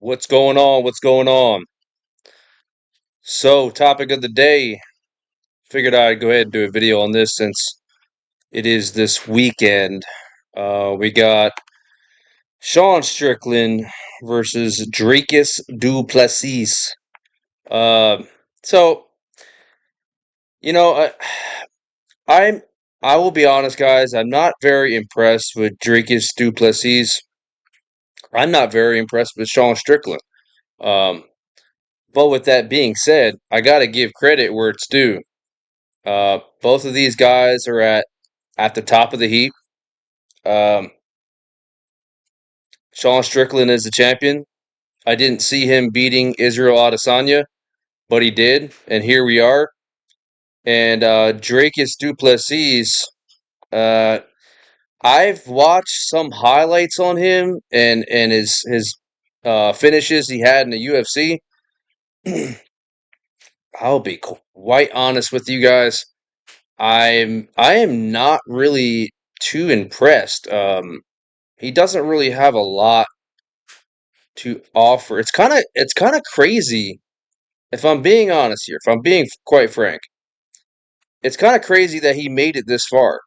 What's going on? What's going on? So, topic of the day. Figured I'd go ahead and do a video on this since it is this weekend. We got Sean Strickland versus Dricus du Plessis. Uh, so you know, I'm I will be honest, guys. I'm not very impressed with Dricus du Plessis. I'm not very impressed with Sean Strickland. Um, but with that being said, I got to give credit where it's due. Both of these guys are at the top of the heap. Um, Sean Strickland is the champion. I didn't see him beating Israel Adesanya, but he did, and here we are. And Dracus Duplessis, uh, I've watched some highlights on him and his finishes he had in the UFC. I'll be quite honest with you guys. I am not really too impressed. He doesn't really have a lot to offer. It's kind of crazy if I'm being honest here. If I'm being quite frank, it's kind of crazy that he made it this far.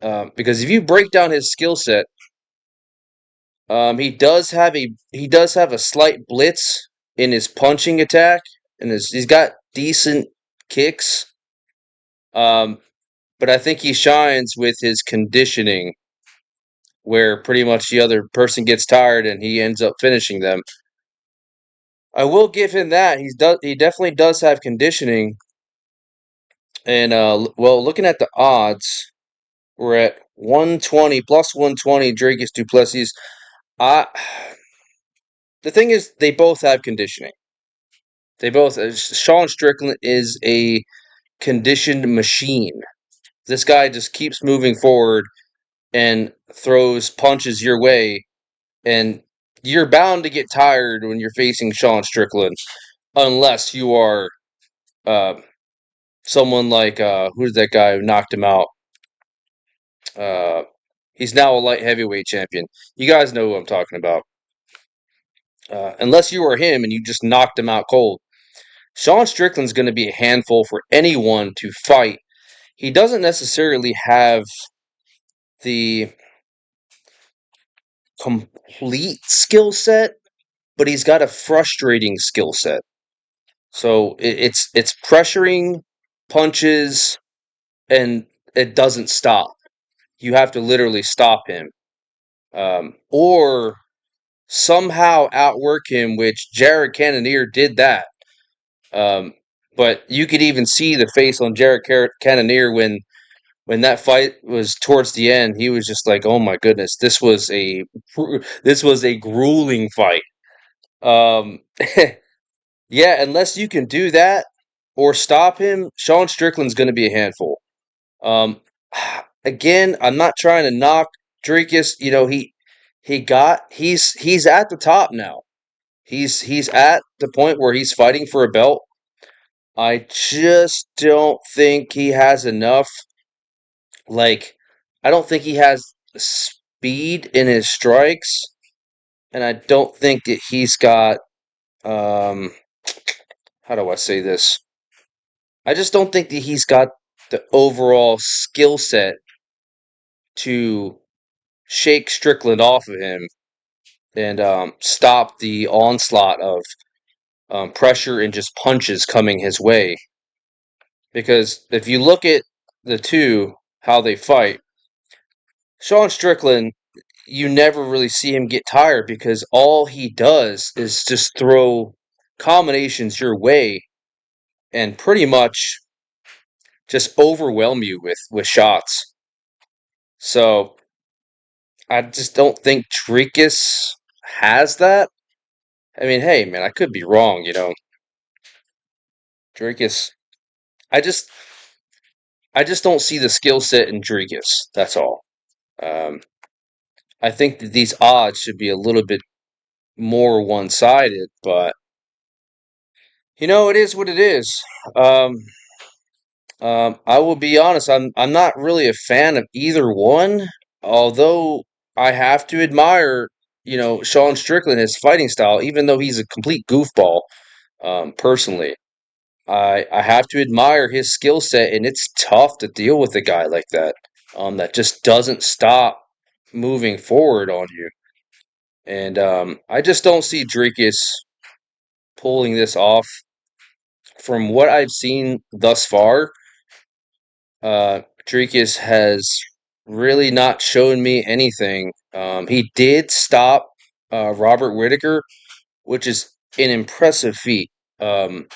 Because if you break down his skill set, he does have a slight blitz in his punching attack, and he's got decent kicks. Um, but I think he shines with his conditioning, where pretty much the other person gets tired and he ends up finishing them. I will give him that. He definitely does have conditioning. And well, looking at the odds, we're at 120 plus 120 Dracus Duplessis. I the thing is they both have conditioning. They both Sean Strickland is a conditioned machine. This guy just keeps moving forward and throws punches your way, and you're bound to get tired when you're facing Sean Strickland unless you are uh, someone like who's that guy who knocked him out? Uh, he's now a light heavyweight champion. You guys know who I'm talking about. Unless you are him and you just knocked him out cold, Sean Strickland's going to be a handful for anyone to fight. He doesn't necessarily have the complete skill set, but he's got a frustrating skill set. So it's pressuring punches, and it doesn't stop. You have to literally stop him, or somehow outwork him, which Jared Cannonier did that. Um, but you could even see the face on Jared Cannonier when that fight was towards the end. He was just like, "Oh my goodness, this was a grueling fight." Um, yeah, unless you can do that or stop him, Sean Strickland's going to be a handful. Um, again, I'm not trying to knock Dricus. He's at the top now. He's at the point where he's fighting for a belt. I just don't think he has enough. Like, I don't think he has speed in his strikes, and I don't think that he's got um how do I say this? I just don't think that he's got the overall skill set to shake Strickland off of him and stop the onslaught of pressure and just punches coming his way. Because if you look at the two, how they fight, Sean Strickland, you never really see him get tired because all he does is just throw combinations your way and pretty much just overwhelm you with shots. So I just don't think Dricus has that. I mean, hey man, I could be wrong. Dricus, I just I just don't see the skill set in Dricus. That's all. Um, I think that these odds should be a little bit more one-sided, but it is what it is. Um, I will be honest. I'm not really a fan of either one, although I have to admire, Sean Strickland, his fighting style, even though he's a complete goofball, personally, I have to admire his skill set, and it's tough to deal with a guy like that, that just doesn't stop moving forward on you. And I just don't see Dricus pulling this off. From what I've seen thus far, Dricus has really not shown me anything. He did stop Robert Whitaker, which is an impressive feat. Um,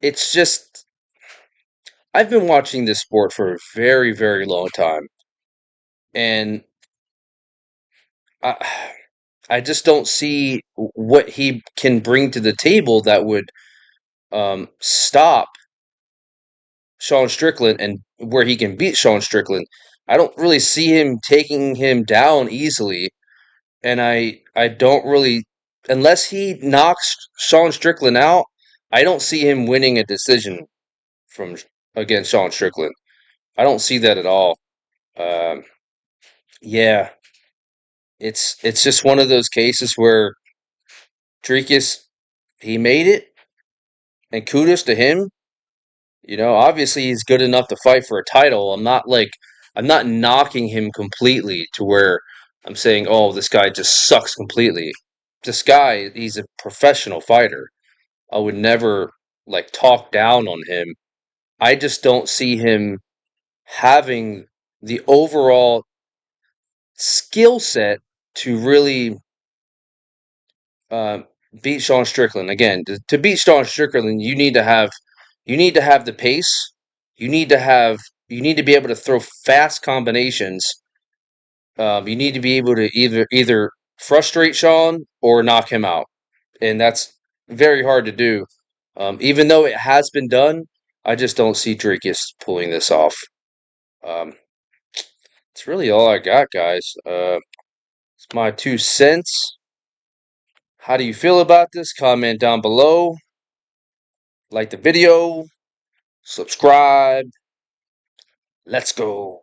it's just I've been watching this sport for a very, very long time, and I, I just don't see what he can bring to the table that would stop Sean Strickland and where he can beat Sean Strickland. I don't really see him taking him down easily, and I don't really, unless he knocks Sean Strickland out, I don't see him winning a decision from against Sean Strickland. I don't see that at all. Um, yeah, it's just one of those cases where Dricus, he made it, and kudos to him. Obviously he's good enough to fight for a title. I'm not knocking him completely to where I'm saying, oh, this guy just sucks completely. This guy, he's a professional fighter. I would never talk down on him. I just don't see him having the overall skill set to really uh, beat Sean Strickland. Again, to beat Sean Strickland, you need to have the pace. You need to be able to throw fast combinations. You need to be able to either frustrate Sean or knock him out, and that's very hard to do. Even though it has been done, I just don't see Dricus pulling this off. Um, it's really all I got, guys. It's my 2 cents. How do you feel about this? Comment down below. Like the video. Subscribe. Let's go.